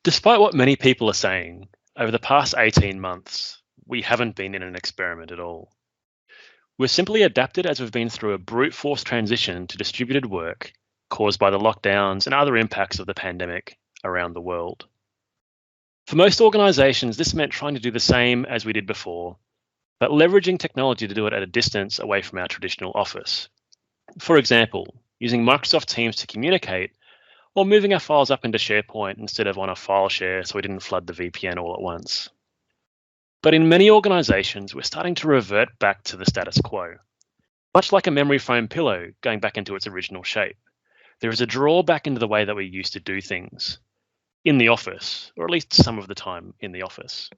Despite what many people are saying, over the past 18 months, we haven't been in an experiment at all. We've simply adapted as we've been through a brute force transition to distributed work caused by the lockdowns and other impacts of the pandemic around the world. For most organisations, this meant trying to do the same as we did before, but leveraging technology to do it at a distance away from our traditional office. For example, using Microsoft Teams to communicate, or moving our files up into SharePoint instead of on a file share so we didn't flood the VPN all at once. But in many organisations, we're starting to revert back to the status quo. Much like a memory foam pillow going back into its original shape, there is a drawback into the way that we used to do things in the office, or at least some of the time in the office.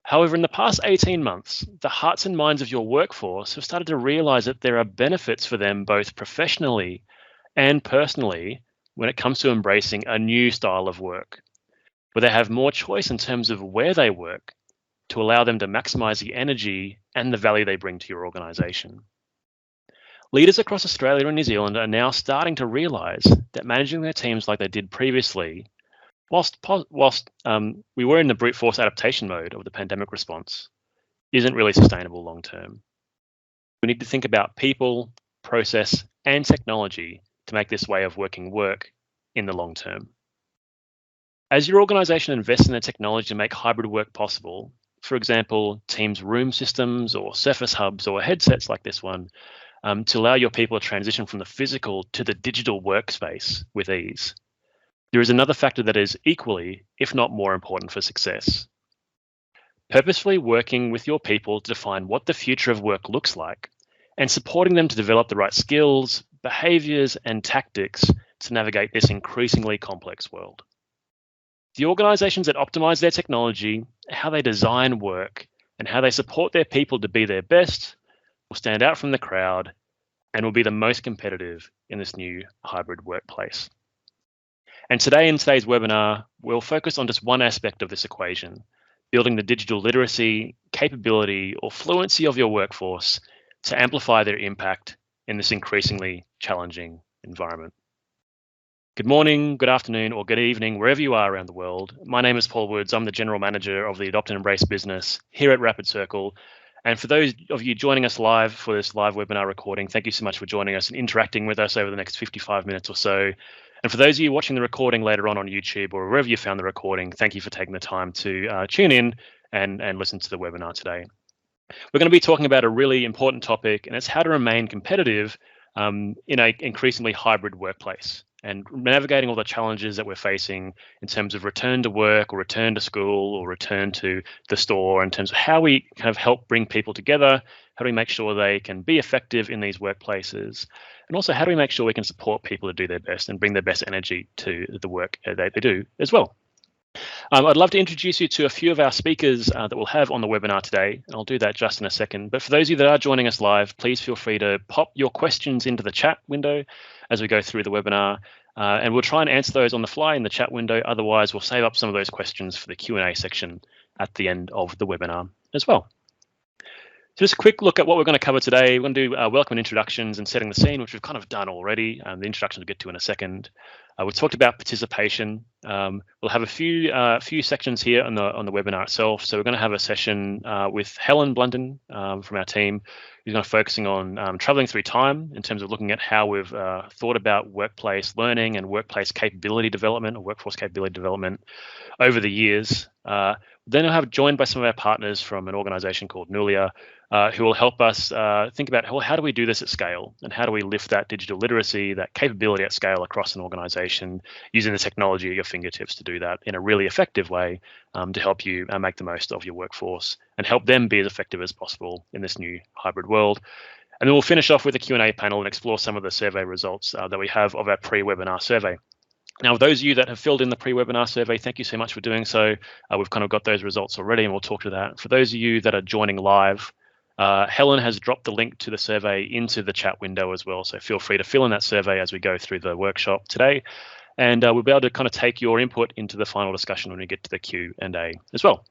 However, in the past 18 months, the hearts and minds of your workforce have started to realise that there are benefits for them both professionally and personally when it comes to embracing a new style of work, where they have more choice in terms of where they work to allow them to maximise the energy and the value they bring to your organisation. Leaders across Australia and New Zealand are now starting to realise that managing their teams like they did previously, whilst we were in the brute force adaptation mode of the pandemic response, isn't really sustainable long term. We need to think about people, process, and technology to make this way of working work in the long term. As your organisation invests in the technology to make hybrid work possible, for example, Teams room systems or Surface hubs or headsets like this one, to allow your people to transition from the physical to the digital workspace with ease, there is another factor that is equally, if not more important for success. Purposefully working with your people to define what the future of work looks like and supporting them to develop the right skills, behaviours and tactics to navigate this increasingly complex world. The organisations that optimise their technology, how they design work, and how they support their people to be their best will stand out from the crowd and will be the most competitive in this new hybrid workplace. And today in today's webinar, we'll focus on just one aspect of this equation, building the digital literacy, capability, or fluency of your workforce to amplify their impact in this increasingly challenging environment. Good morning, good afternoon, or good evening, wherever you are around the world. My name is Paul Woods. I'm the General Manager of the Adopt and Embrace business here at Rapid Circle. And for those of you joining us live for this live webinar recording, thank you so much for joining us and interacting with us over the next 55 minutes or so. And for those of you watching the recording later on YouTube or wherever you found the recording, thank you for taking the time to tune in and listen to the webinar today. We're going to be talking about a really important topic, and it's how to remain competitive in an increasingly hybrid workplace and navigating all the challenges that we're facing in terms of return to work or return to school or return to the store, in terms of how we kind of help bring people together, how do we make sure they can be effective in these workplaces, and also how do we make sure we can support people to do their best and bring their best energy to the work they do as well. I'd love to introduce you to a few of our speakers that we'll have on the webinar today, and I'll do that just in a second. But for those of you that are joining us live, please feel free to pop your questions into the chat window as we go through the webinar, and we'll try and answer those on the fly in the chat window. Otherwise, we'll save up some of those questions for the Q&A section at the end of the webinar as well. So just a quick look at what we're going to cover today. We're going to do welcome and introductions and setting the scene, which we've kind of done already. The introduction we'll get to in a second. We've talked about participation. We'll have a few sections here on the webinar itself. So we're going to have a session with Helen Blunden from our team, who's going to focusing on traveling through time in terms of looking at how we've thought about workplace learning and workplace capability development or workforce capability development over the years. Then I'll have joined by some of our partners from an organisation called Nulia, who will help us think about how do we do this at scale and how do we lift that digital literacy, that capability at scale across an organisation using the technology at your fingertips to do that in a really effective way to help you make the most of your workforce and help them be as effective as possible in this new hybrid world. And then we'll finish off with a Q&A panel and explore some of the survey results that we have of our pre-webinar survey. Now, those of you that have filled in the pre-webinar survey, thank you so much for doing so. We've kind of got those results already, and we'll talk to that. For those of you that are joining live, Helen has dropped the link to the survey into the chat window as well. So feel free to fill in that survey as we go through the workshop today. And we'll be able to kind of take your input into the final discussion when we get to the Q&A as well.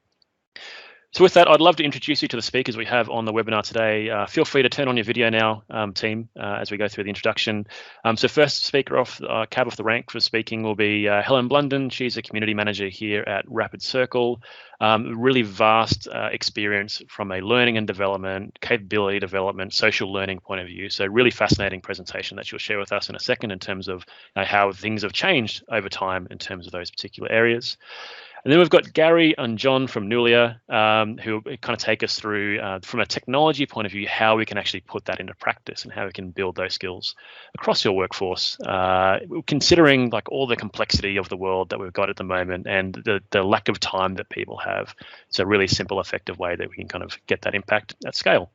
So with that, I'd love to introduce you to the speakers we have on the webinar today. Feel free to turn on your video now, team, as we go through the introduction. So first speaker off, cab off the rank for speaking will be Helen Blunden. She's a community manager here at Rapid Circle. Really vast experience from a learning and development, capability development, social learning point of view. So really fascinating presentation that she'll share with us in a second in terms of how things have changed over time in terms of those particular areas. And then we've got Gary and John from Nulia, who kind of take us through, from a technology point of view, how we can actually put that into practice and how we can build those skills across your workforce, considering like all the complexity of the world that we've got at the moment and the lack of time that people have. It's a really simple, effective way that we can kind of get that impact at scale.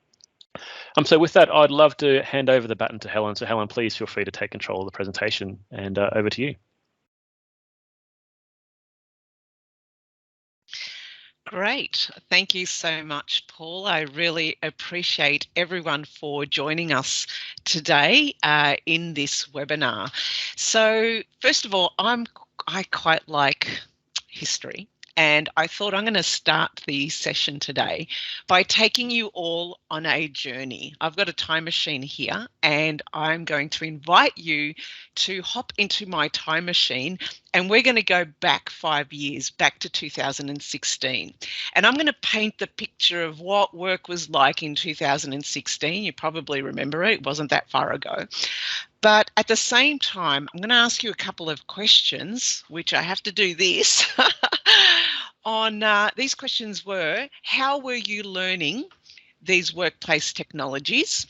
So with that, I'd love to hand over the baton to Helen. So Helen, please feel free to take control of the presentation, and over to you. Great. Thank you so much, Paul. I really appreciate everyone for joining us today in this webinar. So first of all, I quite like history. And I thought I'm going to start the session today by taking you all on a journey. I've got a time machine here, and I'm going to invite you to hop into my time machine, and we're going to go back 5 years, back to 2016. And I'm going to paint the picture of what work was like in 2016. You probably remember it wasn't that far ago. But at the same time, I'm going to ask you a couple of questions, which I have to do this. These questions were, how were you learning these workplace technologies?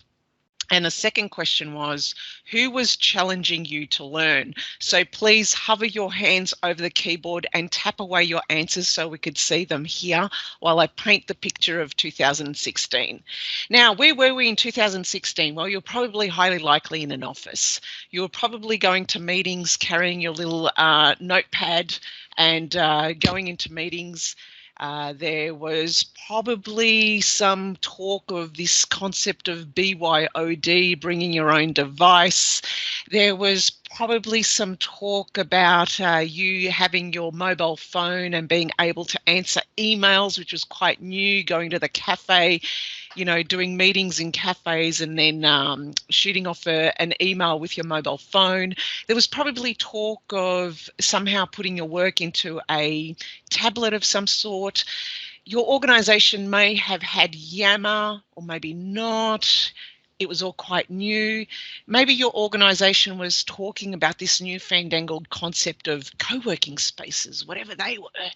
And the second question was, who was challenging you to learn? So please hover your hands over the keyboard and tap away your answers so we could see them here while I paint the picture of 2016. Now, where were we in 2016? Well, you're probably highly likely in an office. You were probably going to meetings, carrying your little notepad and going into meetings. There was probably some talk of this concept of BYOD, bringing your own device. There was probably some talk about you having your mobile phone and being able to answer emails, which was quite new, going to the cafe, you know, doing meetings in cafes and then shooting off an email with your mobile phone. There was probably talk of somehow putting your work into a tablet of some sort. Your organisation may have had Yammer or maybe not. It was all quite new. Maybe your organisation was talking about this new fandangled concept of co-working spaces, whatever they were.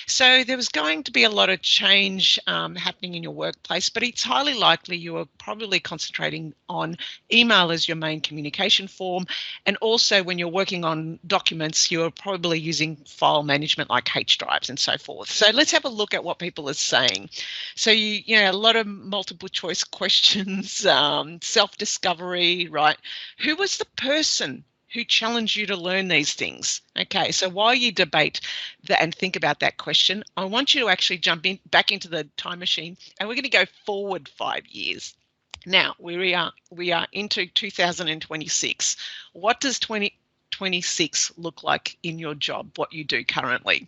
So there was going to be a lot of change happening in your workplace, but it's highly likely you were probably concentrating on email as your main communication form. And also when you're working on documents, you're probably using file management like H drives and so forth. So let's have a look at what people are saying. So, you know, a lot of multiple choice questions, self-discovery, right? Who was the person who challenged you to learn these things? Okay, so while you debate that and think about that question, I want you to actually jump in back into the time machine, and we're going to go forward 5 years. Now we are into 2026. What does 2026 look like in your job, what you do currently?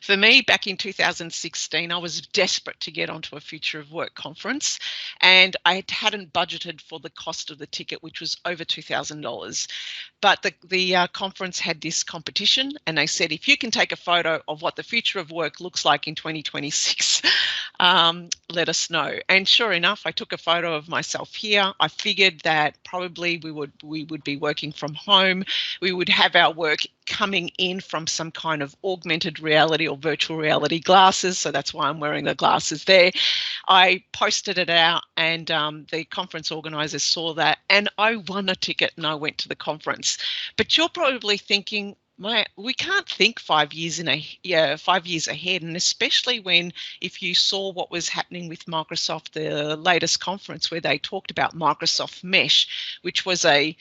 For me, back in 2016, I was desperate to get onto a Future of Work conference, and I hadn't budgeted for the cost of the ticket, which was over $2,000. But the conference had this competition, and they said, if you can take a photo of what the Future of Work looks like in 2026, let us know. And sure enough, I took a photo of myself here. I figured that probably we would be working from home. We would have our work coming in from some kind of augmented reality or virtual reality glasses. So that's why I'm wearing the glasses there. I posted it out, and the conference organisers saw that, and I won a ticket and I went to the conference. But you're probably thinking, we can't think 5 years 5 years ahead, and especially when, if you saw what was happening with Microsoft, the latest conference where they talked about Microsoft Mesh, which was a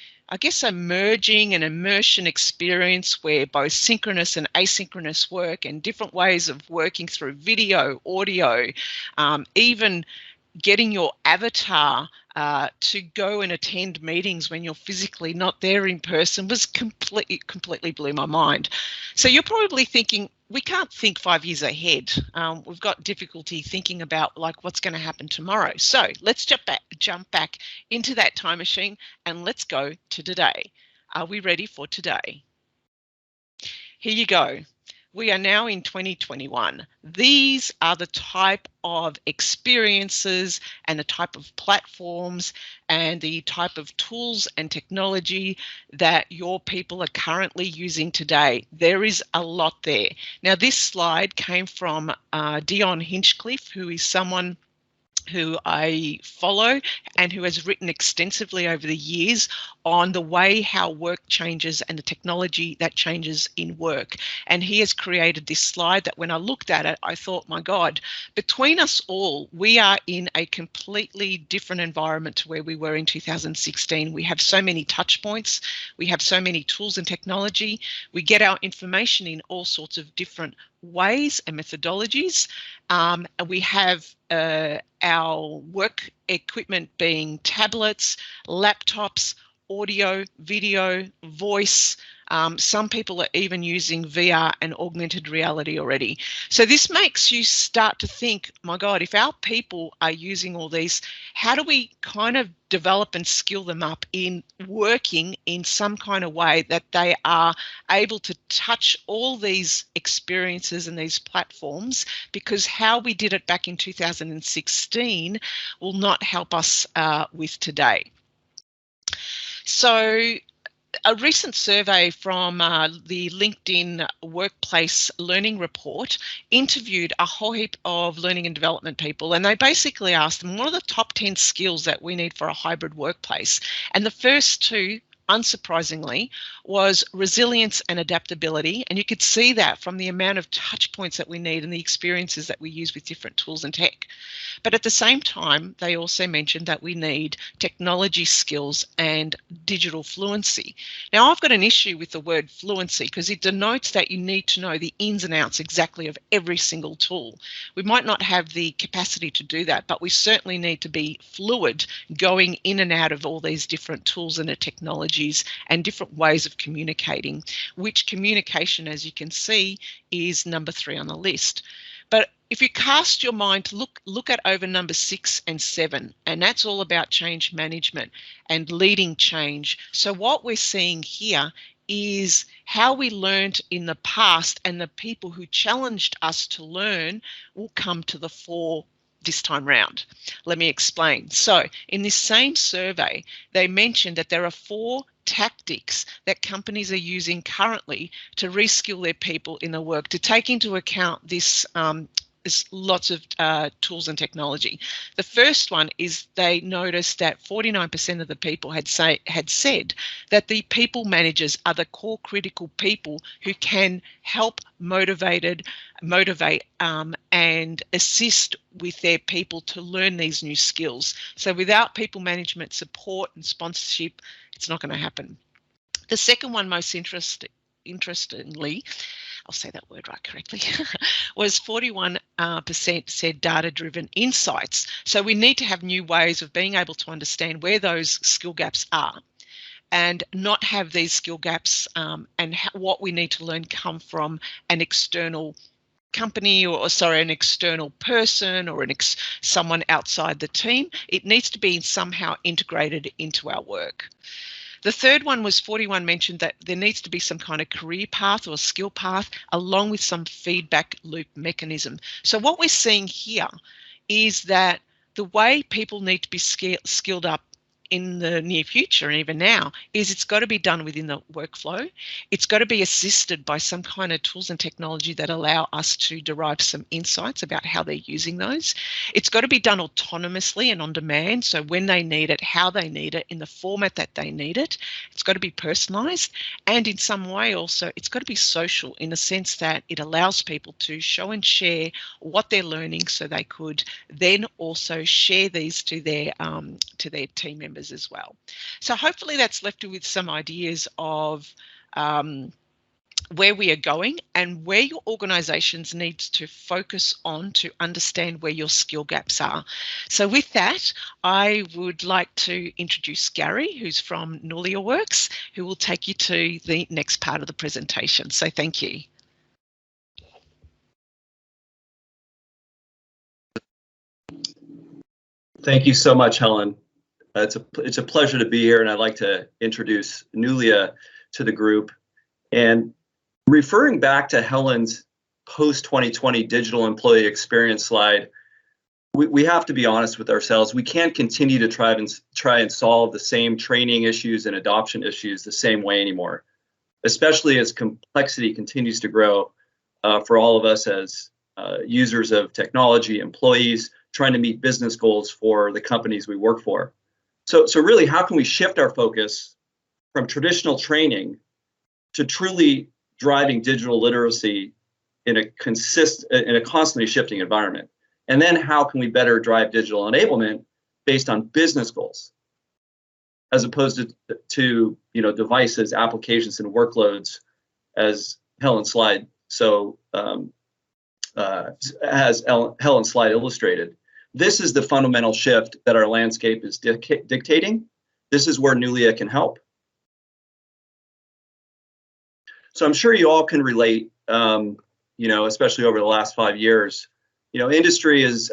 merging and immersion experience where both synchronous and asynchronous work and different ways of working through video, audio, even getting your avatar to go and attend meetings when you're physically not there in person was completely blew my mind. So you're probably thinking, we can't think 5 years ahead. We've got difficulty thinking about like what's going to happen tomorrow. So let's jump back into that time machine and let's go to today. Are we ready for today? Here you go. We are now in 2021. These are the type of experiences and the type of platforms and the type of tools and technology that your people are currently using today. There is a lot there. Now, this slide came from Dion Hinchcliffe, who is someone who I follow and who has written extensively over the years on the way how work changes and the technology that changes in work. And he has created this slide that when I looked at it, I thought, my God, between us all, we are in a completely different environment to where we were in 2016. We have so many touch points. We have so many tools and technology. We get our information in all sorts of different ways and methodologies. We have our work equipment being tablets, laptops, audio, video, voice. Some people are even using VR and augmented reality already. So this makes you start to think, my God, if our people are using all these, how do we kind of develop and skill them up in working in some kind of way that they are able to touch all these experiences and these platforms, because how we did it back in 2016 will not help us with today. So a recent survey from the LinkedIn Workplace Learning Report interviewed a whole heap of learning and development people, and they basically asked them, what are the top 10 skills that we need for a hybrid workplace? And the first two, unsurprisingly, was resilience and adaptability. And you could see that from the amount of touch points that we need and the experiences that we use with different tools and tech. But at the same time, they also mentioned that we need technology skills and digital fluency. Now, I've got an issue with the word fluency because it denotes that you need to know the ins and outs exactly of every single tool. We might not have the capacity to do that, but we certainly need to be fluid going in and out of all these different tools and technologies and different ways of communicating, which communication, as you can see, is number 3 on the list. But if you cast your mind to look at over number 6 and 7, and that's all about change management and leading change. So what we're seeing here is how we learned in the past, and the people who challenged us to learn will come to the fore this time round. Let me explain. So in this same survey, they mentioned that there are 4 tactics that companies are using currently to reskill their people in the work, to take into account this there's lots of tools and technology. The first one is they noticed that 49% of the people had said that the people managers are the core critical people who can help motivate and assist with their people to learn these new skills. So without people management support and sponsorship, it's not going to happen. The second one, most interestingly, I'll say that word right correctly, was 41% said data-driven insights. So we need to have new ways of being able to understand where those skill gaps are and not have these skill gaps and what we need to learn come from an external company or an external person or someone outside the team. It needs to be somehow integrated into our work. The third one was 41 mentioned that there needs to be some kind of career path or skill path along with some feedback loop mechanism. So what we're seeing here is that the way people need to be skilled up in the near future and even now is it's got to be done within the workflow. It's got to be assisted by some kind of tools and technology that allow us to derive some insights about how they're using those. It's got to be done autonomously and on demand, so when they need it, how they need it, in the format that they need it. It's got to be personalised, and in some way also it's got to be social in the sense that it allows people to show and share what they're learning so they could then also share these to their team members as well. So hopefully that's left you with some ideas of where we are going and where your organisations needs to focus on to understand where your skill gaps are. So with that, I would like to introduce Gary, who's from Nulia Works, who will take you to the next part of the presentation. So thank you. Thank you so much, Helen. It's a pleasure to be here, and I'd like to introduce Nulia to the group. And referring back to Helen's post-2020 digital employee experience slide, we have to be honest with ourselves. We can't continue to try and solve the same training issues and adoption issues the same way anymore, especially as complexity continues to grow for all of us as users of technology, employees, trying to meet business goals for the companies we work for. So really, how can we shift our focus from traditional training to truly driving digital literacy in a constantly shifting environment? And then how can we better drive digital enablement based on business goals, as opposed to devices, applications, and workloads, as Helen's slide Helen's slide illustrated. This is the fundamental shift that our landscape is dictating. This is where Nulia can help. So I'm sure you all can relate, especially over the last 5 years. Industry is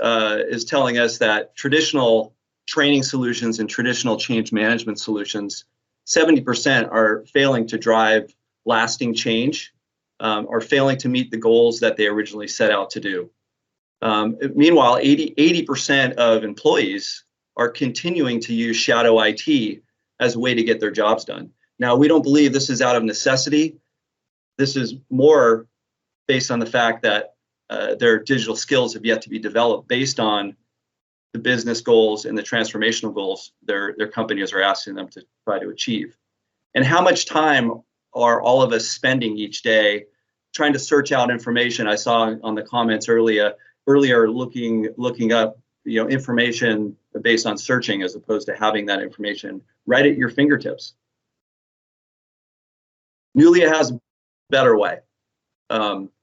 telling us that traditional training solutions and traditional change management solutions, 70% are failing to drive lasting change, are failing to meet the goals that they originally set out to do. Meanwhile, 80% of employees are continuing to use shadow IT as a way to get their jobs done. Now, we don't believe this is out of necessity. This is more based on the fact that their digital skills have yet to be developed based on the business goals and the transformational goals their companies are asking them to try to achieve. And how much time are all of us spending each day trying to search out information? I saw on the comments earlier looking up information based on searching as opposed to having that information right at your fingertips. Nulia has a better way.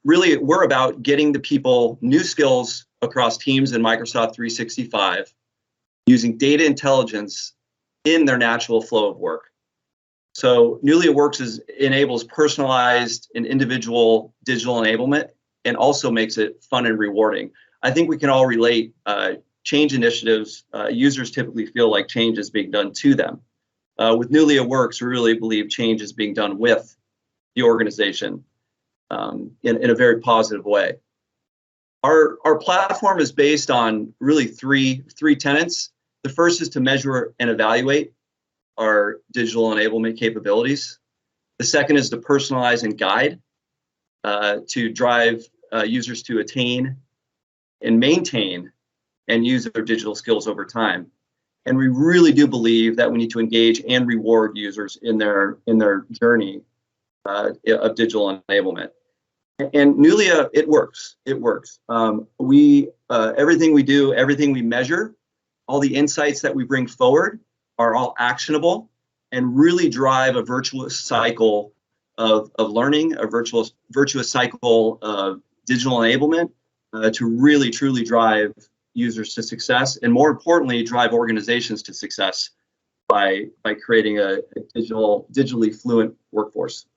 Really, we're about getting the people new skills across Teams and Microsoft 365 using data intelligence in their natural flow of work. So Nulia Works enables personalized and individual digital enablement and also makes it fun and rewarding. I think we can all relate. Change initiatives, users typically feel like change is being done to them. With Nulia Works, we really believe change is being done with the organization in a very positive way. Our platform is based on really three tenets. The first is to measure and evaluate our digital enablement capabilities. The second is to personalize and guide to drive users to attain and maintain and use their digital skills over time. And we really do believe that we need to engage and reward users in their journey of digital enablement. And Nulia, it works. It works. Everything we do, everything we measure, all the insights that we bring forward are all actionable and really drive a virtuous cycle of learning, a virtuous cycle of digital enablement to really truly drive users to success, and more importantly, drive organizations to success by creating a digitally fluent workforce.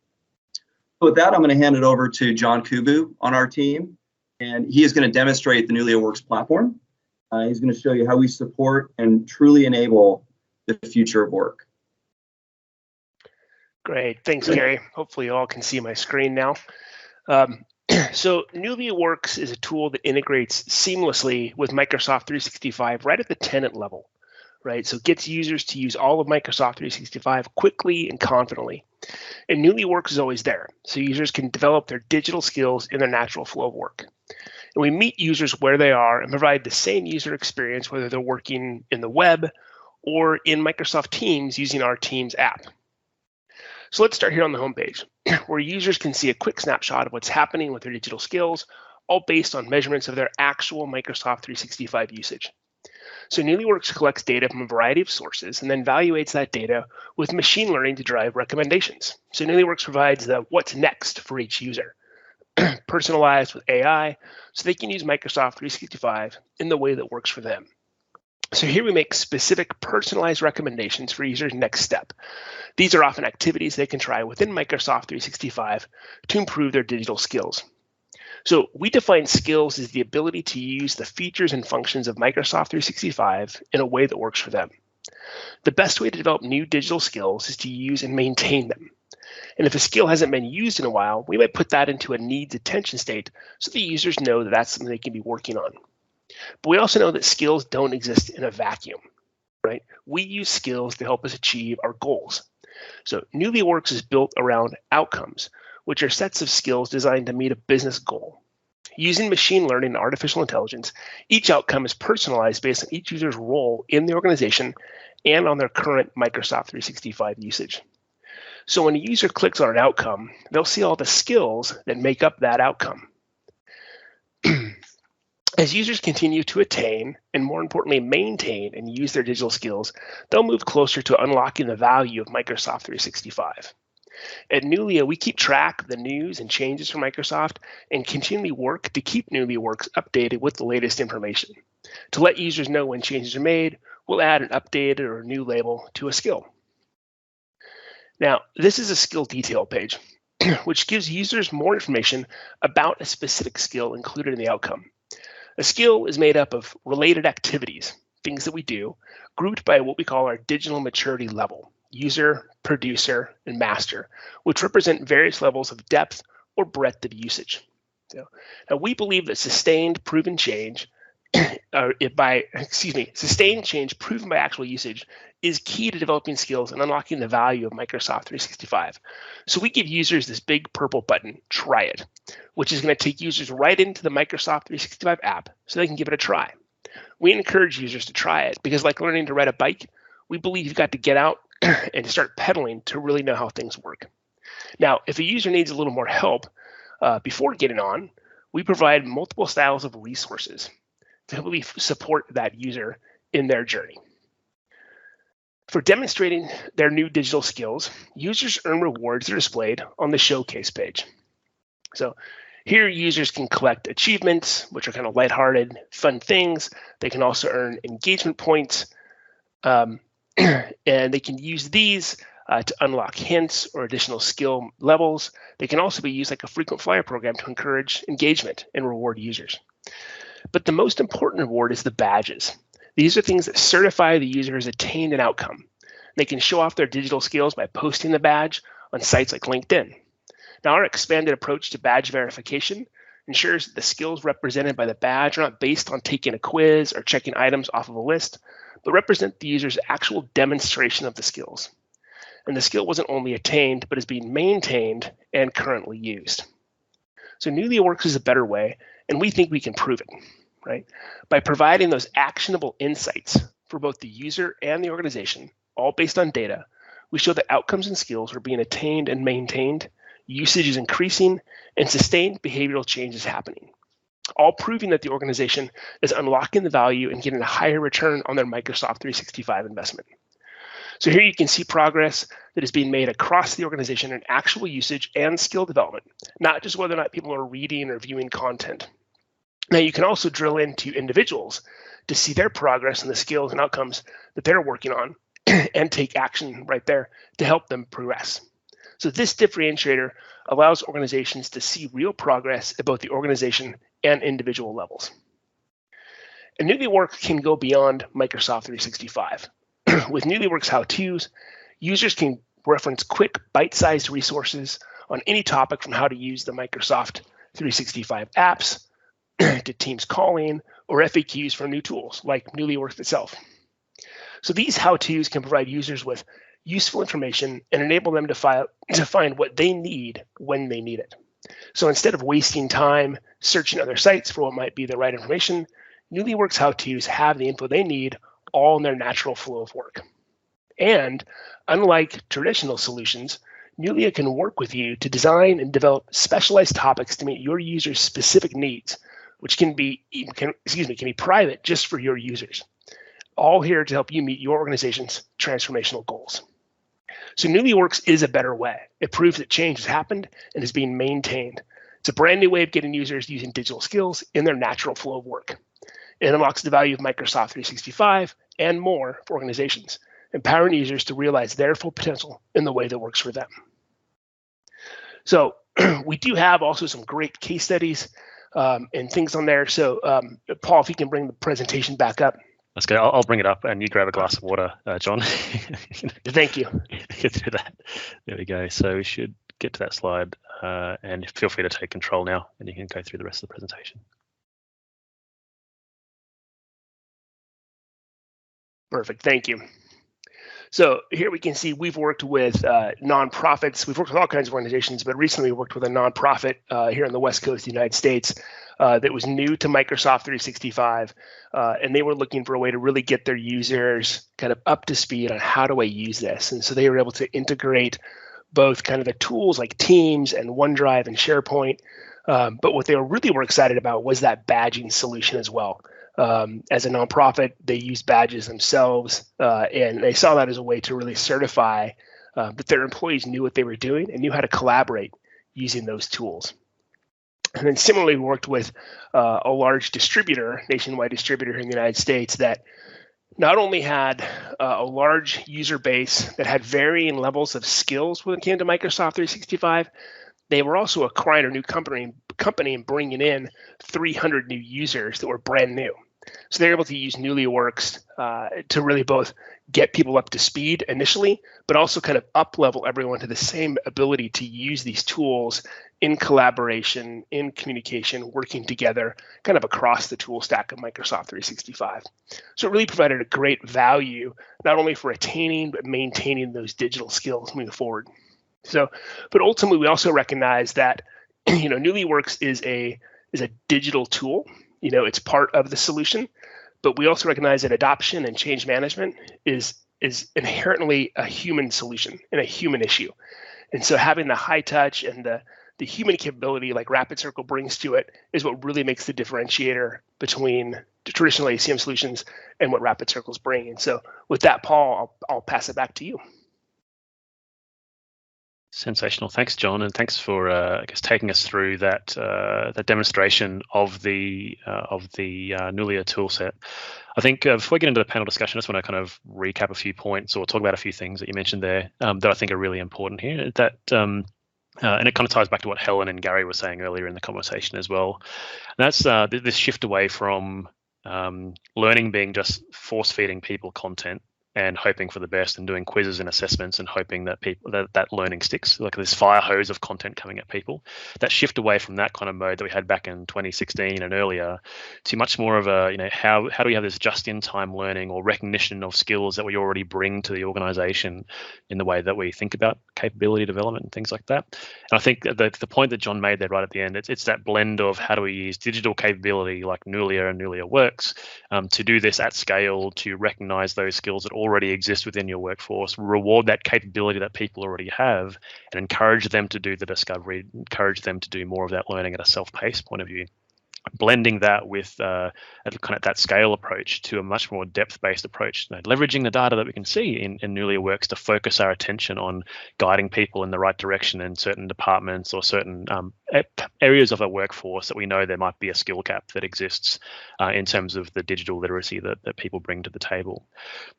So with that, I'm going to hand it over to John Kubu on our team, and he is going to demonstrate the Nulia Works platform. He's going to show you how we support and truly enable the future of work. Great, thanks, Gary. Hopefully you all can see my screen now. So Nulia Works is a tool that integrates seamlessly with Microsoft 365 right at the tenant level, right? So it gets users to use all of Microsoft 365 quickly and confidently. And Nulia Works is always there, so users can develop their digital skills in their natural flow of work. And we meet users where they are and provide the same user experience, whether they're working in the web or in Microsoft Teams using our Teams app. So let's start here on the homepage, where users can see a quick snapshot of what's happening with their digital skills, all based on measurements of their actual Microsoft 365 usage. So NuliaWorks collects data from a variety of sources and then evaluates that data with machine learning to drive recommendations. So NuliaWorks provides the what's next for each user, personalized with AI, so they can use Microsoft 365 in the way that works for them. So here we make specific personalized recommendations for users' next step. These are often activities they can try within Microsoft 365 to improve their digital skills. So we define skills as the ability to use the features and functions of Microsoft 365 in a way that works for them. The best way to develop new digital skills is to use and maintain them. And if a skill hasn't been used in a while, we might put that into a needs attention state so the users know that that's something they can be working on. But we also know that skills don't exist in a vacuum, right? We use skills to help us achieve our goals. So NuliaWorks is built around outcomes, which are sets of skills designed to meet a business goal. Using machine learning and artificial intelligence, each outcome is personalized based on each user's role in the organization and on their current Microsoft 365 usage. So when a user clicks on an outcome, they'll see all the skills that make up that outcome. As users continue to attain, and more importantly, maintain and use their digital skills, they'll move closer to unlocking the value of Microsoft 365. At Nulia, we keep track of the news and changes from Microsoft and continually work to keep NuliaWorks updated with the latest information. To let users know when changes are made, we'll add an updated or a new label to a skill. Now, this is a skill detail page, which gives users more information about a specific skill included in the outcome. A skill is made up of related activities, things that we do, grouped by what we call our digital maturity level, user, producer, and master, which represent various levels of depth or breadth of usage. So, now we believe that sustained change proven by actual usage is key to developing skills and unlocking the value of Microsoft 365. So we give users this big purple button, try it, which is going to take users right into the Microsoft 365 app so they can give it a try. We encourage users to try it because, like learning to ride a bike, we believe you've got to get out and start pedaling to really know how things work. Now, if a user needs a little more help before getting on, we provide multiple styles of resources to really support that user in their journey. For demonstrating their new digital skills, users earn rewards that are displayed on the showcase page. So here users can collect achievements, which are kind of lighthearted, fun things. They can also earn engagement points, and they can use these to unlock hints or additional skill levels. They can also be used like a frequent flyer program to encourage engagement and reward users. But the most important reward is the badges. These are things that certify the user has attained an outcome. They can show off their digital skills by posting the badge on sites like LinkedIn. Now, our expanded approach to badge verification ensures that the skills represented by the badge are not based on taking a quiz or checking items off of a list, but represent the user's actual demonstration of the skills. And the skill wasn't only attained, but is being maintained and currently used. So NuliaWorks is a better way, and we think we can prove it, right? By providing those actionable insights for both the user and the organization, all based on data, we show that outcomes and skills are being attained and maintained, usage is increasing, and sustained behavioral change is happening, all proving that the organization is unlocking the value and getting a higher return on their Microsoft 365 investment. So here you can see progress that is being made across the organization in actual usage and skill development, not just whether or not people are reading or viewing content. Now you can also drill into individuals to see their progress and the skills and outcomes that they're working on and take action right there to help them progress. So this differentiator allows organizations to see real progress at both the organization and individual levels. And NuliaWorks can go beyond Microsoft 365. With NuliaWorks how-tos, users can reference quick, bite-sized resources on any topic from how to use the Microsoft 365 apps to Teams calling or FAQs for new tools like NuliaWorks itself. So these how-tos can provide users with useful information and enable them to find what they need when they need it. So instead of wasting time searching other sites for what might be the right information, NuliaWorks how-tos have the info they need all in their natural flow of work. And unlike traditional solutions, Nulia can work with you to design and develop specialized topics to meet your users' specific needs, which can be private just for your users. all here to help you meet your organization's transformational goals. So Nulia Works is a better way. It proves that change has happened and is being maintained. It's a brand new way of getting users using digital skills in their natural flow of work. It unlocks the value of Microsoft 365 and more for organizations, empowering users to realize their full potential in the way that works for them. So we do have also some great case studies and things on there. So Paul, if you can bring the presentation back up. Let's go. I'll bring it up, and you grab a glass of water, John. Thank you. Get through that. There we go. So we should get to that slide, and feel free to take control now, and you can go through the rest of the presentation. Perfect. Thank you. So here we can see we've worked with nonprofits. We've worked with all kinds of organizations, but recently we worked with a nonprofit here on the West Coast of the United States that was new to Microsoft 365, and they were looking for a way to really get their users kind of up to speed on how do I use this. And so they were able to integrate both kind of the tools like Teams and OneDrive and SharePoint, but what they really were excited about was that badging solution as well. As a nonprofit, they used badges themselves, and they saw that as a way to really certify that their employees knew what they were doing and knew how to collaborate using those tools. And then similarly, we worked with a large distributor, nationwide distributor here in the United States, that not only had a large user base that had varying levels of skills when it came to Microsoft 365, they were also acquiring a new company and bringing in 300 new users that were brand new. So they're able to use Nulia Works to really both get people up to speed initially, but also kind of up-level everyone to the same ability to use these tools in collaboration, in communication, working together, kind of across the tool stack of Microsoft 365. So it really provided a great value, not only for attaining, but maintaining those digital skills moving forward. So, but ultimately, we also recognize that, Nulia Works is a digital tool. It's part of the solution, but we also recognize that adoption and change management is inherently a human solution and a human issue. And so having the high touch and the human capability like RapidCircle brings to it is what really makes the differentiator between the traditional ACM solutions and what RapidCircle's bring. And so with that, Paul, I'll pass it back to you. Sensational. Thanks, John, and thanks for taking us through that demonstration of the Nulia toolset. I think before we get into the panel discussion, I just want to kind of recap a few points or talk about a few things that you mentioned there that I think are really important here. That and it kind of ties back to what Helen and Gary were saying earlier in the conversation as well. And that's this shift away from learning being just force feeding people content and hoping for the best and doing quizzes and assessments and hoping that people that learning sticks, like this fire hose of content coming at people. That shift away from that kind of mode that we had back in 2016 and earlier to much more of a, how do we have this just-in-time learning or recognition of skills that we already bring to the organization in the way that we think about capability development and things like that. And I think the point that John made there right at the end, it's that blend of how do we use digital capability like Nulia and Nulia Works to do this at scale, to recognize those skills that already exist within your workforce, reward that capability that people already have, and encourage them to do the discovery, encourage them to do more of that learning at a self-paced point of view. Blending that with kind of that scale approach to a much more depth-based approach, leveraging the data that we can see in Nulia Works to focus our attention on guiding people in the right direction in certain departments or certain areas of our workforce that we know there might be a skill gap that exists in terms of the digital literacy that people bring to the table.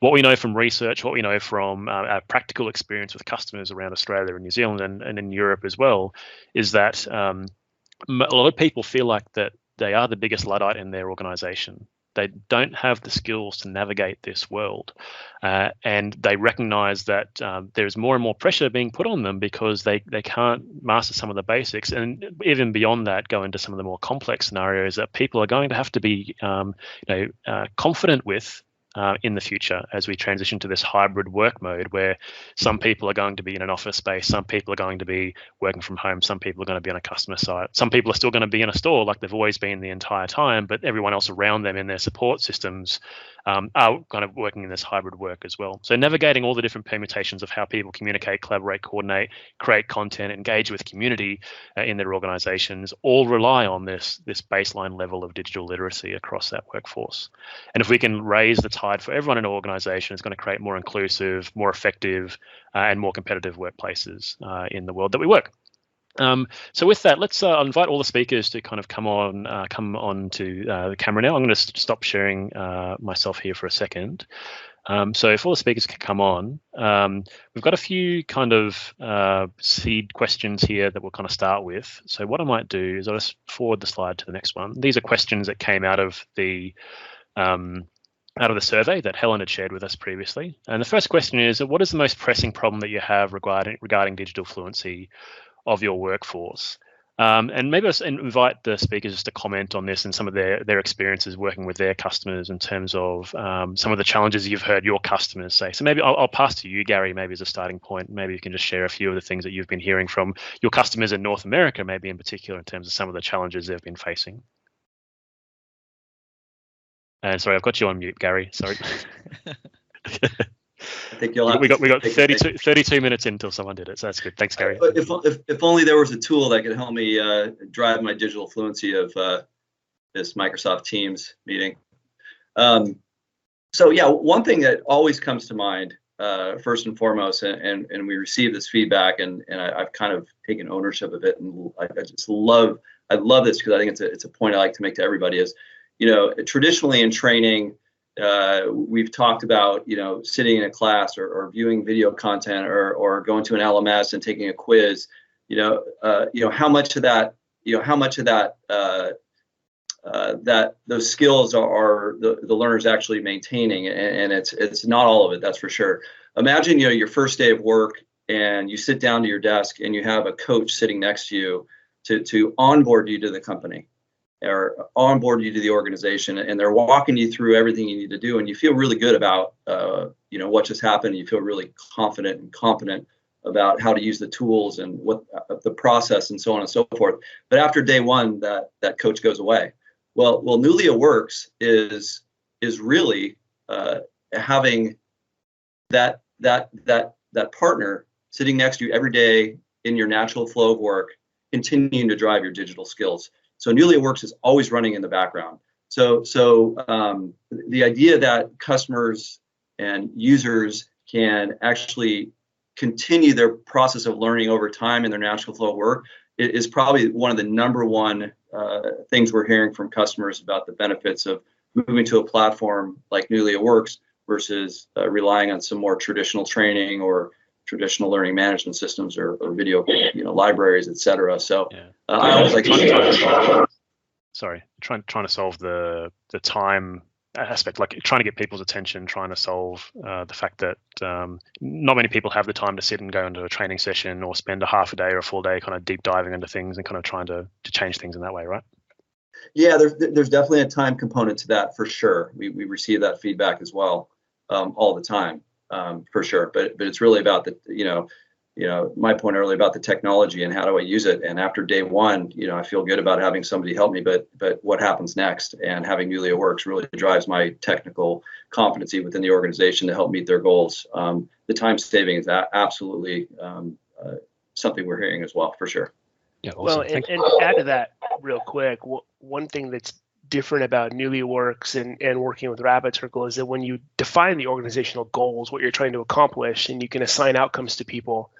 What we know from research, what we know from our practical experience with customers around Australia and New Zealand and in Europe as well, is that a lot of people feel like that they are the biggest Luddite in their organization. They don't have the skills to navigate this world. And they recognize that there's more and more pressure being put on them because they can't master some of the basics. And even beyond that, go into some of the more complex scenarios that people are going to have to be confident with in the future as we transition to this hybrid work mode where some people are going to be in an office space, some people are going to be working from home, some people are going to be on a customer site, some people are still going to be in a store like they've always been the entire time, but everyone else around them in their support systems are kind of working in this hybrid work as well. So navigating all the different permutations of how people communicate, collaborate, coordinate, create content, engage with community in their organizations all rely on this baseline level of digital literacy across that workforce. And if we can raise the tide for everyone in an organization, it's going to create more inclusive, more effective, and more competitive workplaces in the world that we work. So with that, let's invite all the speakers to kind of come on to the camera now. I'm going to stop sharing myself here for a second. So if all the speakers can come on, we've got a few kind of seed questions here that we'll kind of start with. So what I might do is I'll just forward the slide to the next one. These are questions that came out of the survey that Helen had shared with us previously. And the first question is, what is the most pressing problem that you have regarding digital fluency of your workforce? And maybe I'll invite the speakers just to comment on this and some of their experiences working with their customers in terms of some of the challenges you've heard your customers say. So maybe I'll pass to you, Gary, maybe as a starting point. Maybe you can just share a few of the things that you've been hearing from your customers in North America, maybe in particular in terms of some of the challenges they've been facing. And sorry, I've got you on mute, Gary. Sorry. I think you'll have we got 32 minutes until someone did it, so that's good. Thanks, Gary. If only there was a tool that could help me drive my digital fluency of this Microsoft Teams meeting. So yeah, one thing that always comes to mind first and foremost, and we receive this feedback, and I've kind of taken ownership of it, and I love this because I think it's a point I like to make to everybody is, traditionally in training, we've talked about, sitting in a class or viewing video content or going to an LMS and taking a quiz, how much of that, that those skills are the learners actually maintaining, and it's not all of it, that's for sure. Imagine, your first day of work and you sit down to your desk and you have a coach sitting next to you to onboard you to the company or onboard you to the organization, and they're walking you through everything you need to do, and you feel really good about what just happened, and you feel really confident and competent about how to use the tools and what the process and so on and so forth. But after day one, that coach goes away. Well, Nulia Works is really having that partner sitting next to you every day in your natural flow of work, continuing to drive your digital skills. So Nulia Works is always running in the background. So the idea that customers and users can actually continue their process of learning over time in their natural flow of work is probably one of the number one things we're hearing from customers about the benefits of moving to a platform like Nulia Works versus relying on some more traditional training or traditional learning management systems or video libraries, et cetera. So yeah. I always like to trying to solve the time aspect, like trying to get people's attention, trying to solve the fact that not many people have the time to sit and go into a training session or spend a half a day or a full day kind of deep diving into things and kind of trying to change things in that way, right? Yeah, there's definitely a time component to that for sure. We receive that feedback as well all the time. For sure, but it's really about the my point earlier about the technology and how do I use it. And after day one, I feel good about having somebody help me, but what happens next? And having Nulia Works really drives my technical competency within the organization to help meet their goals. The time saving is absolutely something we're hearing as well, for sure. Yeah. Awesome. Well, and to add to that real quick, one thing that's different about Nulia Works and working with Rapid Circle is that when you define the organizational goals, what you're trying to accomplish, and you can assign outcomes to people,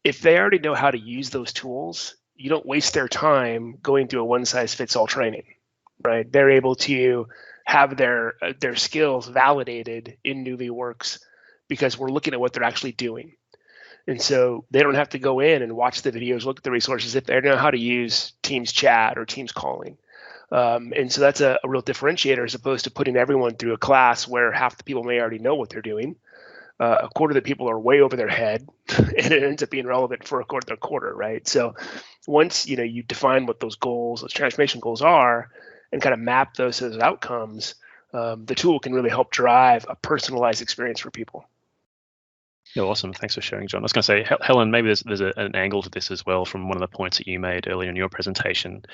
if they already know how to use those tools, you don't waste their time going through a one-size-fits-all training, right? They're able to have their skills validated in Nulia Works because we're looking at what they're actually doing. And so they don't have to go in and watch the videos, look at the resources if they know how to use Teams chat or Teams calling. And so that's a real differentiator as opposed to putting everyone through a class where half the people may already know what they're doing. A quarter of the people are way over their head, and it ends up being relevant for a quarter, right? So once you define what those goals, those transformation goals are, and kind of map those as outcomes, the tool can really help drive a personalized experience for people. Yeah, awesome. Thanks for sharing, John. I was going to say, Helen, maybe there's an angle to this as well from one of the points that you made earlier in your presentation,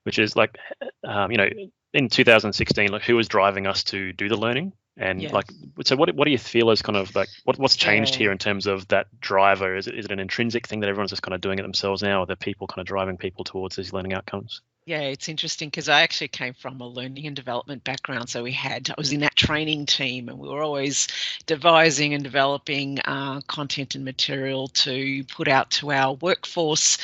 which is like, in 2016, like who was driving us to do the learning? And like, so what do you feel is kind of like what's changed here in terms of that driver? Is it an intrinsic thing that everyone's just kind of doing it themselves now, or are there people kind of driving people towards these learning outcomes? Yeah, it's interesting because I actually came from a learning and development background. So I was in that training team, and we were always devising and developing content and material to put out to our workforce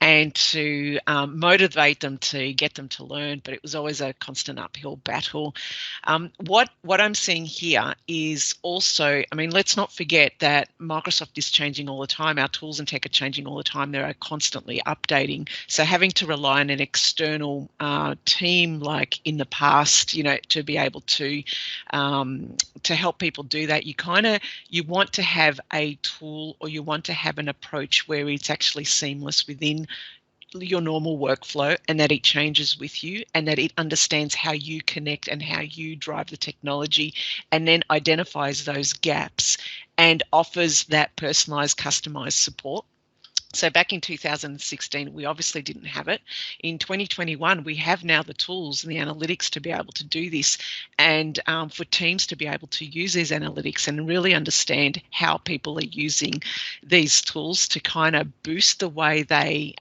and to motivate them, to get them to learn. But it was always a constant uphill battle. What I'm seeing here is also, I mean, let's not forget that Microsoft is changing all the time. Our tools and tech are changing all the time. They are constantly updating. So having to rely on an external team like in the past, to be able to help people do that, you want to have a tool, or you want to have an approach where it's actually seamless within your normal workflow, and that it changes with you, and that it understands how you connect and how you drive the technology, and then identifies those gaps and offers that personalized, customized support. So back in 2016, we obviously didn't have it. In 2021, we have now the tools and the analytics to be able to do this, and for teams to be able to use these analytics and really understand how people are using these tools to kind of boost the way they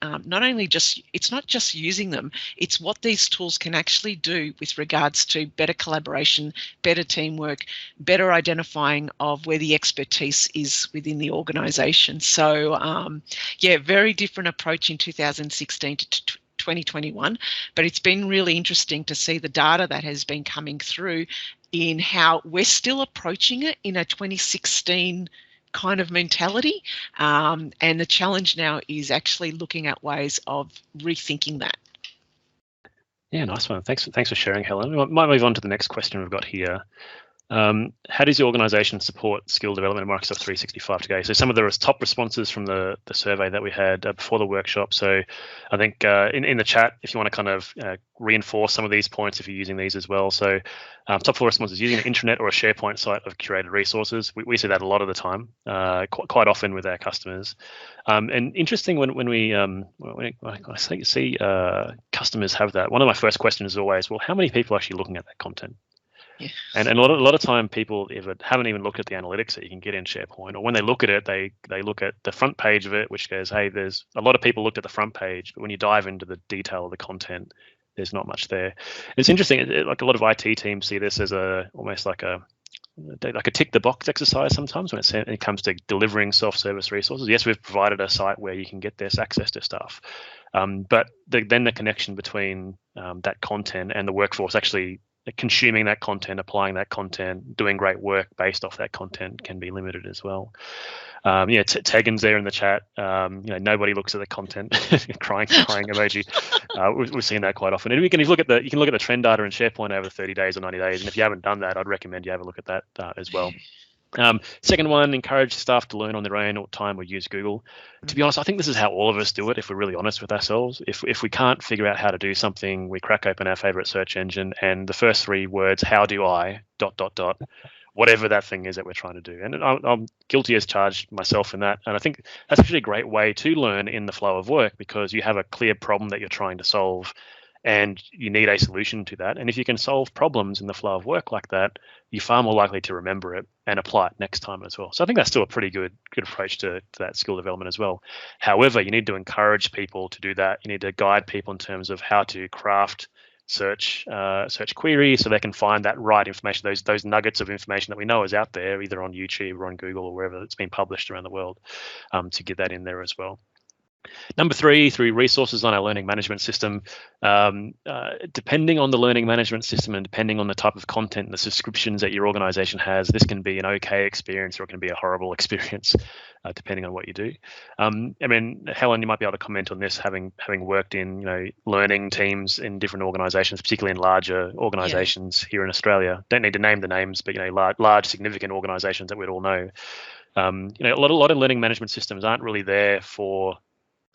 it's not just using them, it's what these tools can actually do with regards to better collaboration, better teamwork, better identifying of where the expertise is within the organisation. So very different approach in 2016 to 2021, but it's been really interesting to see the data that has been coming through in how we're still approaching it in a 2016 kind of mentality, and the challenge now is actually looking at ways of rethinking that. Yeah, nice one. Thanks for sharing, Helen. We might move on to the next question we've got here. How does your organisation support skill development in Microsoft 365 today? So some of the top responses from the survey that we had before the workshop. So I think in the chat, if you want to kind of reinforce some of these points, if you're using these as well. So top 4 responses: using an intranet or a SharePoint site of curated resources. We see that a lot of the time, quite often with our customers. And interesting when I see customers have that, one of my first questions is always, well, how many people are actually looking at that content? Yeah. And a lot of time people haven't even looked at the analytics that you can get in SharePoint, or when they look at it, they look at the front page of it, which goes, hey, there's a lot of people looked at the front page, but when you dive into the detail of the content, there's not much there. It's interesting, like a lot of IT teams see this as almost like a tick the box exercise sometimes when it comes to delivering self-service resources. Yes, we've provided a site where you can get this access to stuff, but then the connection between that content and the workforce actually consuming that content, applying that content, doing great work based off that content can be limited as well. Tegan's there in the chat. Nobody looks at the content, crying emoji. We've seen that quite often. And you can look at the trend data in SharePoint over 30 days or 90 days. And if you haven't done that, I'd recommend you have a look at that as well. Second one, encourage staff to learn on their own time or use Google. To be honest, I think this is how all of us do it, if we're really honest with ourselves. If we can't figure out how to do something, we crack open our favorite search engine, and the first 3 words, how do I, ... whatever that thing is that we're trying to do. And I'm guilty as charged myself in that. And I think that's actually a great way to learn in the flow of work, because you have a clear problem that you're trying to solve, and you need a solution to that. And if you can solve problems in the flow of work like that, you're far more likely to remember it and apply it next time as well. So I think that's still a pretty good approach to that skill development as well. However, you need to encourage people to do that. You need to guide people in terms of how to craft search queries so they can find that right information, those nuggets of information that we know is out there, either on YouTube or on Google or wherever it's been published around the world, to get that in there as well. Number 3, through resources on our learning management system. Depending on the learning management system and depending on the type of content and the subscriptions that your organization has, this can be an okay experience or it can be a horrible experience, depending on what you do. I mean, Helen, you might be able to comment on this, having worked in learning teams in different organizations, particularly in larger organizations here in Australia. Don't need to name the names, but large significant organizations that we'd all know. A lot of learning management systems aren't really there for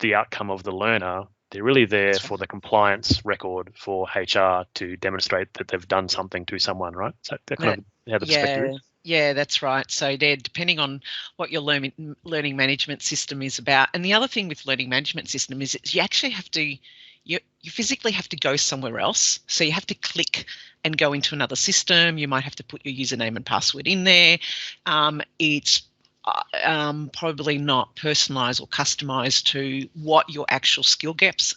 the outcome of the learner. They're really there for the compliance record for HR to demonstrate that they've done something to someone, right? So they're kind of how the perspective is. Yeah, that's right. So they're depending on what your learning management system is about. And the other thing with learning management system is you actually have to, you physically have to go somewhere else. So you have to click and go into another system. You might have to put your username and password in there. It's probably not personalised or customised to what your actual skill gaps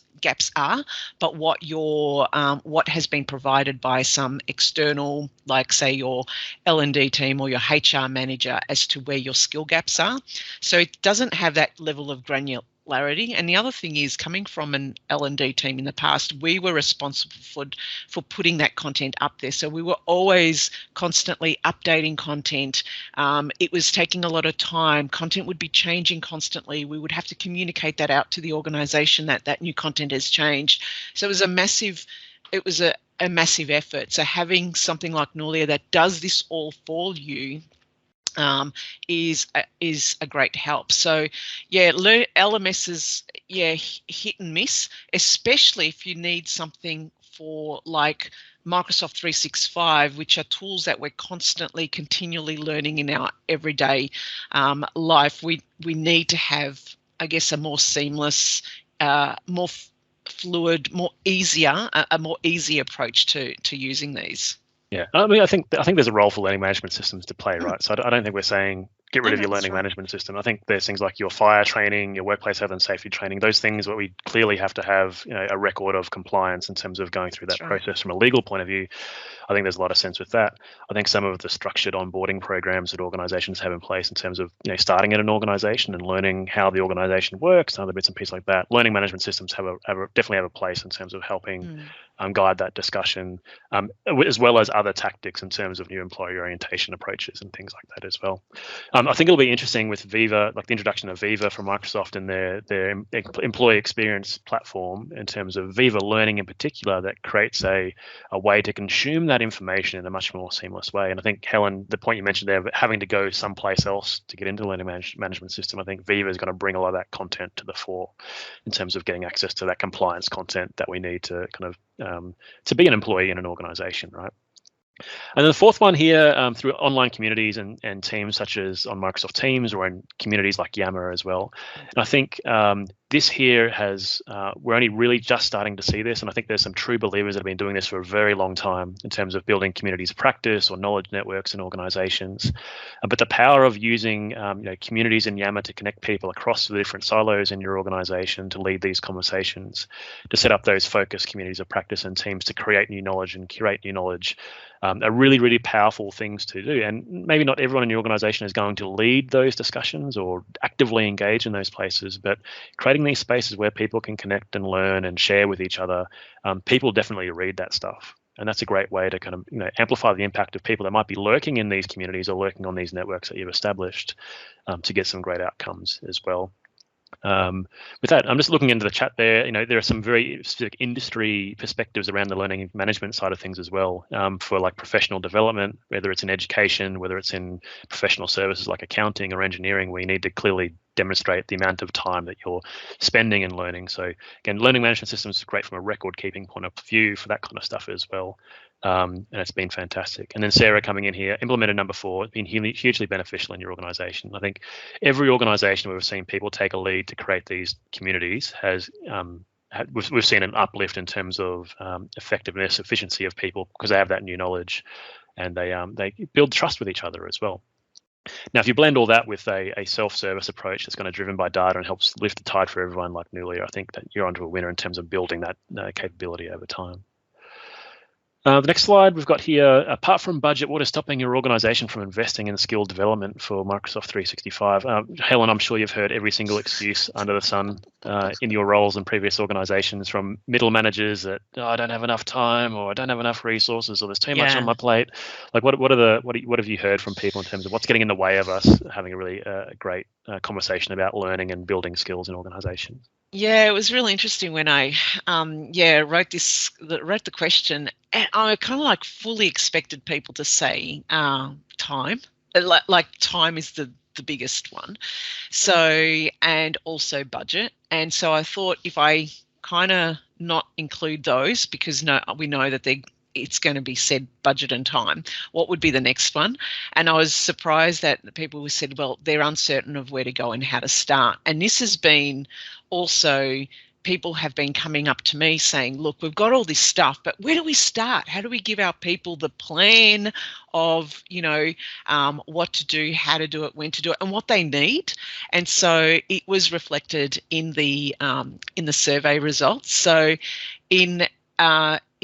are, but what your what has been provided by some external, like say your L&D team or your HR manager, as to where your skill gaps are. So it doesn't have that level of granularity. And the other thing is, coming from an L&D team in the past, we were responsible for putting that content up there. So we were always constantly updating content. It was taking a lot of time. Content would be changing constantly. We would have to communicate that out to the organisation that that new content has changed. So it was a massive effort. So having something like Nulia that does this all for you is a great help. So yeah, LMS is hit and miss, especially if you need something for like Microsoft 365, which are tools that we're constantly, continually learning in our everyday life. We need to have, I guess, a more seamless, more fluid, a more easy approach to using these. Yeah, I mean, I think there's a role for learning management systems to play, right? So I don't think we're saying get rid of your learning management system. I think there's things like your fire training, your workplace health and safety training, those things where we clearly have to have, you know, a record of compliance in terms of going through that process from a legal point of view. I think there's a lot of sense with that. I think some of the structured onboarding programs that organizations have in place in terms of, you know, starting at an organization and learning how the organization works, and other bits and pieces like that. Learning management systems definitely have a place in terms of helping guide that discussion, as well as other tactics in terms of new employee orientation approaches and things like that as well. I think it'll be interesting with Viva, like the introduction of Viva from Microsoft and their employee experience platform, in terms of Viva Learning in particular, that creates a way to consume that information in a much more seamless way. And I think, Helen, the point you mentioned there, having to go someplace else to get into the learning management system, I think Viva is going to bring a lot of that content to the fore in terms of getting access to that compliance content that we need to kind of to be an employee in an organization, right? And then the fourth one here, through online communities and teams such as on Microsoft Teams, or in communities like Yammer as well. And I think this here has, we're only really just starting to see this. And I think there's some true believers that have been doing this for a very long time in terms of building communities of practice or knowledge networks in organizations. But the power of using communities in Yammer to connect people across the different silos in your organization to lead these conversations, to set up those focused communities of practice and teams to create new knowledge and curate new knowledge, are really, really powerful things to do. And maybe not everyone in your organization is going to lead those discussions or actively engage in those places, but creating these spaces where people can connect and learn and share with each other, people definitely read that stuff. And that's a great way to kind of, amplify the impact of people that might be lurking in these communities or lurking on these networks that you've established, to get some great outcomes as well. With that, I'm just looking into the chat there. There are some very specific industry perspectives around the learning management side of things as well, for like professional development, whether it's in education, whether it's in professional services like accounting or engineering, where you need to clearly demonstrate the amount of time that you're spending in learning. So again, learning management systems are great from a record keeping point of view for that kind of stuff as well. And it's been fantastic. And then Sarah coming in here, implemented number 4, been hugely beneficial in your organization. I think every organization where we've seen people take a lead to create these communities has, we've seen an uplift in terms of effectiveness, efficiency of people, because they have that new knowledge, and they build trust with each other as well. Now, if you blend all that with a self-service approach that's kind of driven by data and helps lift the tide for everyone like Nulia, I think that you're onto a winner in terms of building that capability over time. The next slide we've got here, apart from budget, what is stopping your organization from investing in skill development for Microsoft 365? Helen, I'm sure you've heard every single excuse under the sun in your roles in previous organizations, from middle managers that, I don't have enough time, or I don't have enough resources, or there's too much on my plate. Like, what have you heard from people in terms of what's getting in the way of us having a really great conversation about learning and building skills in organizations? Yeah, it was really interesting when I wrote the question, and I kind of like fully expected people to say time. Like time is the biggest one. So, and also budget. And so I thought, if I kind of not include those, because we know that it's going to be said budget and time, what would be the next one? And I was surprised that people said, well, they're uncertain of where to go and how to start. And this has been also people have been coming up to me saying, look, we've got all this stuff, but where do we start? How do we give our people the plan of, what to do, how to do it, when to do it, and what they need? And so it was reflected in the survey results. So in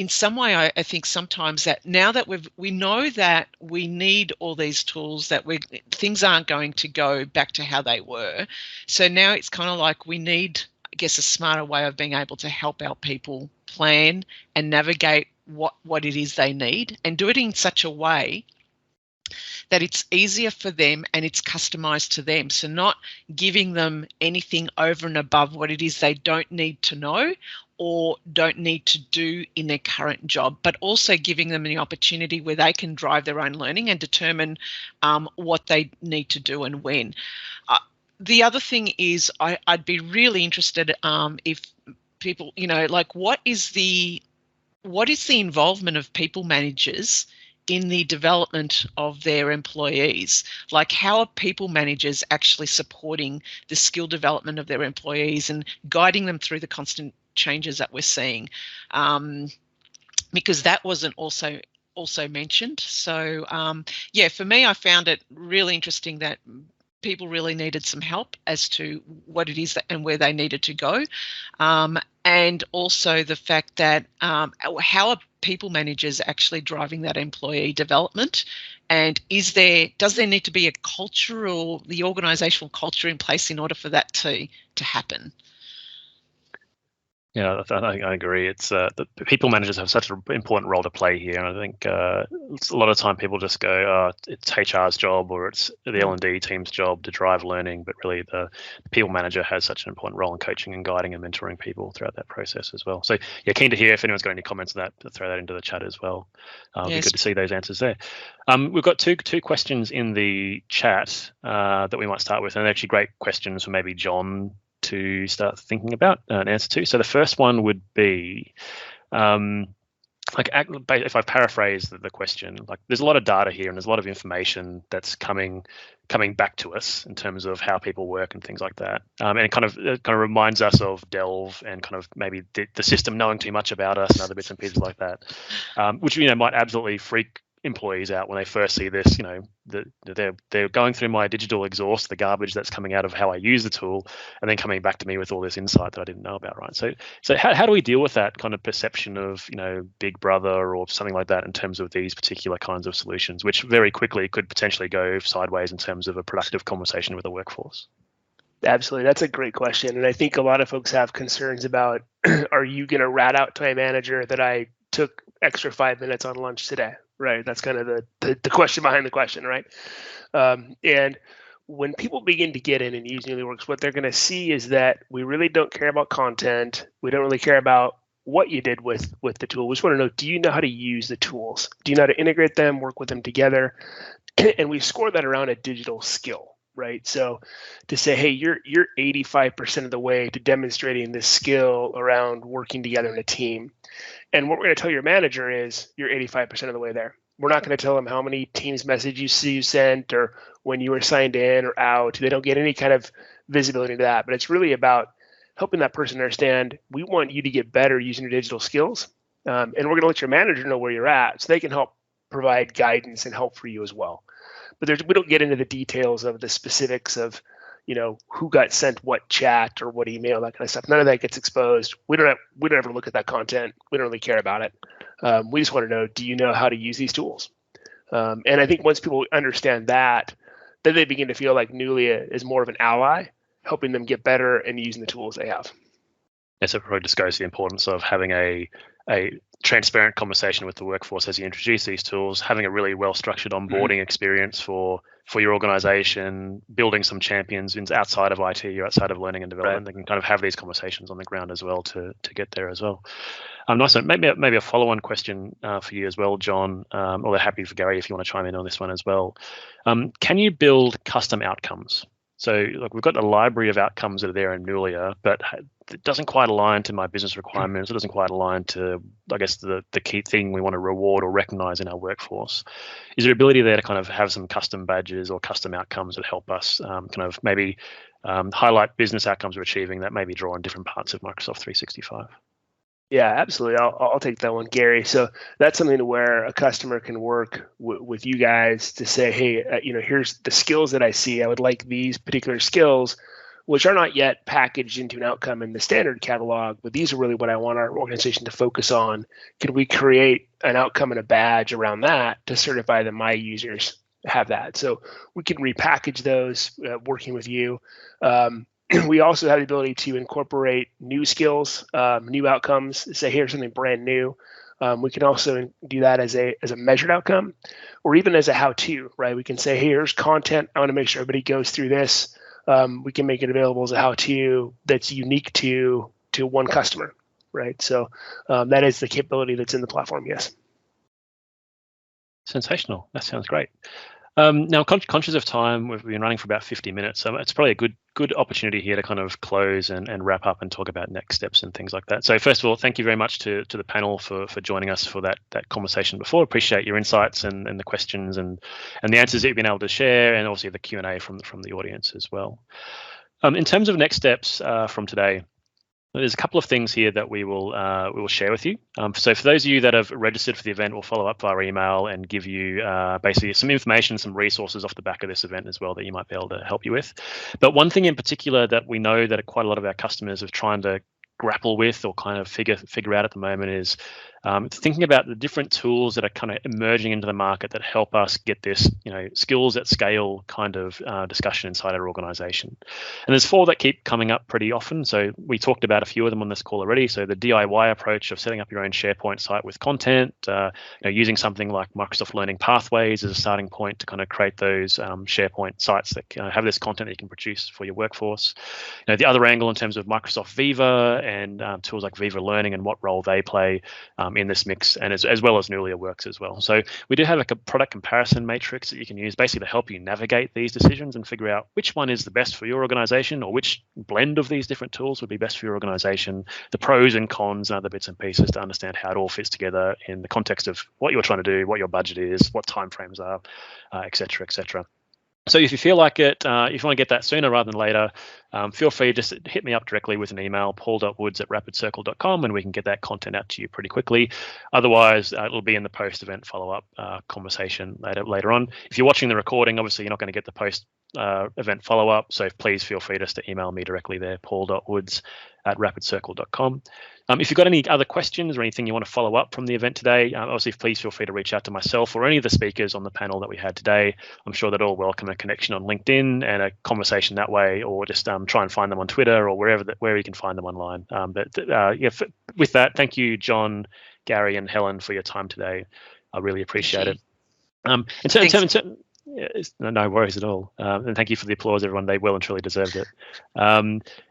some way, I think sometimes that now that we know that we need all these tools, that things aren't going to go back to how they were. So now it's kind of like we need, I guess, a smarter way of being able to help our people plan and navigate what it is they need, and do it in such a way that it's easier for them and it's customized to them. So not giving them anything over and above what it is they don't need to know or don't need to do in their current job, but also giving them the opportunity where they can drive their own learning and determine what they need to do and when. The other thing is I'd be really interested if people, what is the involvement of people managers in the development of their employees? Like, how are people managers actually supporting the skill development of their employees and guiding them through the constant changes that we're seeing? Because that wasn't also mentioned. So for me, I found it really interesting that people really needed some help as to what it is and where they needed to go. And also the fact that how are people managers actually driving that employee development? And does there need to be a culture or the organisational culture in place in order for that to happen? Yeah, I agree. It's the people managers have such an important role to play here, and I think a lot of time people just go, it's HR's job or it's the L&D team's job to drive learning, but really the people manager has such an important role in coaching and guiding and mentoring people throughout that process as well. So yeah, keen to hear if anyone's got any comments on that, throw that into the chat as well. It'd be good to see those answers there. We've got two questions in the chat that we might start with, and they're actually great questions for maybe John to start thinking about an answer to. So the first one would be, if I paraphrase the question, like there's a lot of data here and there's a lot of information that's coming back to us in terms of how people work and things like that. And it kind of reminds us of Delve and kind of maybe the system knowing too much about us and other bits and pieces like that, which might absolutely freak employees out when they first see this. They're going through my digital exhaust, the garbage that's coming out of how I use the tool, and then coming back to me with all this insight that I didn't know about, right? So how do we deal with that kind of perception of Big Brother or something like that in terms of these particular kinds of solutions, which very quickly could potentially go sideways in terms of a productive conversation with the workforce? Absolutely. That's a great question. And I think a lot of folks have concerns about, are you going to rat out to my manager that I took extra 5 minutes on lunch today? Right. That's kind of the question behind the question, right? And when people begin to get in and use NuliaWorks, what they're going to see is that we really don't care about content. We don't really care about what you did with the tool. We just want to know, do you know how to use the tools? Do you know how to integrate them, work with them together? And we score that around a digital skill, right? So to say, hey, you're 85% of the way to demonstrating this skill around working together in a team. And what we're going to tell your manager is you're 85% of the way there. We're not going to tell them how many Teams messages you sent or when you were signed in or out. They don't get any kind of visibility to that. But it's really about helping that person understand, we want you to get better using your digital skills. And we're going to let your manager know where you're at so they can help provide guidance and help for you as well. But we don't get into the details of the specifics of who got sent what chat or what email, that kind of stuff. None of that gets exposed. We don't ever look at that content. We don't really care about it. We just want to know, do you know how to use these tools? And I think once people understand that, then they begin to feel like Nulia is more of an ally, helping them get better and using the tools they have. Yeah, so it probably just goes to the importance of having a transparent conversation with the workforce as you introduce these tools, having a really well-structured onboarding experience for your organization, building some champions outside of IT or outside of learning and development. Right. They can kind of have these conversations on the ground as well to get there as well. Nice. Maybe a follow-on question for you as well, John, or happy for Gary if you want to chime in on this one as well. Can you build custom outcomes? So look, we've got a library of outcomes that are there in Nulia, but it doesn't quite align to my business requirements. It doesn't quite align to, I guess, the key thing we want to reward or recognize in our workforce. Is there ability there to kind of have some custom badges or custom outcomes that help us kind of maybe highlight business outcomes we're achieving that maybe draw on different parts of Microsoft 365. Yeah, absolutely. I'll take that one, Gary. So that's something to where a customer can work with you guys to say, hey, here's the skills that I see. I would like these particular skills, which are not yet packaged into an outcome in the standard catalog, but these are really what I want our organization to focus on. Can we create an outcome and a badge around that to certify that my users have that? So we can repackage those working with you. We also have the ability to incorporate new skills, new outcomes, say here's something brand new. We can also do that as a measured outcome, or even as a how-to, right? We can say, hey, here's content. I want to make sure everybody goes through this. We can make it available as a how-to that's unique to one customer, right? So that is the capability that's in the platform, yes. Sensational. That sounds great. Now, conscious of time, we've been running for about 50 minutes, so it's probably a good opportunity here to kind of close and wrap up and talk about next steps and things like that. So first of all, thank you very much to the panel for joining us for that conversation before. Appreciate your insights and the questions and the answers that you've been able to share, and obviously the Q&A from the audience as well. In terms of next steps from today, there's a couple of things here that we will share with you. So for those of you that have registered for the event, we'll follow up via email and give you basically some information, some resources off the back of this event as well that you might be able to help you with. But one thing in particular that we know that quite a lot of our customers are trying to grapple with or kind of figure out at the moment is thinking about the different tools that are kind of emerging into the market that help us get this, skills at scale kind of discussion inside our organization. And there's 4 that keep coming up pretty often. So we talked about a few of them on this call already. So the DIY approach of setting up your own SharePoint site with content, using something like Microsoft Learning Pathways as a starting point to kind of create those SharePoint sites that have this content that you can produce for your workforce. The other angle in terms of Microsoft Viva and tools like Viva Learning and what role they play in this mix, and as well as Nulia works as well. So we do have a product comparison matrix that you can use basically to help you navigate these decisions and figure out which one is the best for your organization, or which blend of these different tools would be best for your organization, the pros and cons and other bits and pieces to understand how it all fits together in the context of what you're trying to do, what your budget is, what timeframes are, et cetera, et cetera. So if you feel like it, if you want to get that sooner rather than later, feel free to just hit me up directly with an email, paul.woods@rapidcircle.com, and we can get that content out to you pretty quickly. Otherwise, it'll be in the post-event follow-up conversation later on. If you're watching the recording, obviously you're not going to get the post-event follow-up, so please feel free just to email me directly there, paul.woods@rapidcircle.com. If you've got any other questions or anything you want to follow up from the event today, obviously please feel free to reach out to myself or any of the speakers on the panel that we had today. I'm sure that all welcome a connection on LinkedIn and a conversation that way, or just try and find them on Twitter or wherever you can find them online. With that, thank you, John, Gary, and Helen for your time today. I really appreciate it. No worries at all. And thank you for the applause, everyone. They well and truly deserved it.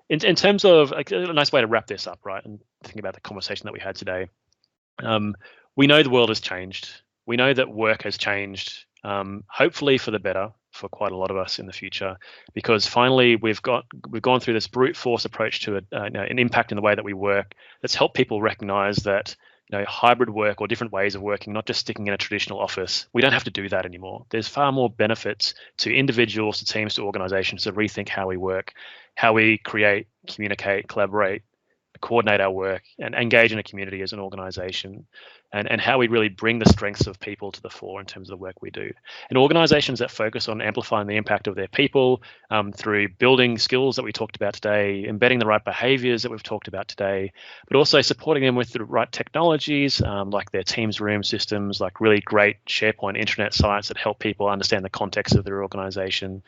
In terms of a nice way to wrap this up, right, and thinking about the conversation that we had today, we know the world has changed. We know that work has changed, hopefully for the better for quite a lot of us in the future, because finally we've gone through this brute force approach to an impact in the way that we work that's helped people recognize that hybrid work or different ways of working, not just sticking in a traditional office, we don't have to do that anymore. There's far more benefits to individuals, to teams, to organizations to rethink how we work, how we create, communicate, collaborate, coordinate our work, and engage in a community as an organization, and how we really bring the strengths of people to the fore in terms of the work we do. And organizations that focus on amplifying the impact of their people through building skills that we talked about today, embedding the right behaviors that we've talked about today, but also supporting them with the right technologies like their Teams room systems, like really great SharePoint intranet sites that help people understand the context of their organization,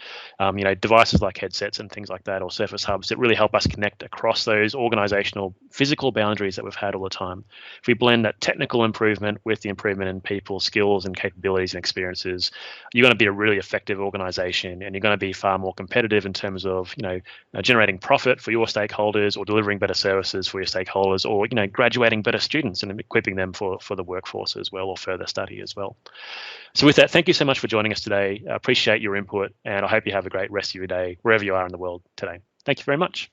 devices like headsets and things like that, or Surface Hubs that really help us connect across those organizational physical boundaries that we've had all the time. If we blend that technical improvement with the improvement in people's skills and capabilities and experiences, you're going to be a really effective organization, and you're going to be far more competitive in terms of generating profit for your stakeholders, or delivering better services for your stakeholders, or graduating better students and equipping them for the workforce as well, or further study as well. So with that, thank you so much for joining us today. I appreciate your input, and I hope you have a great rest of your day wherever you are in the world today. Thank you very much.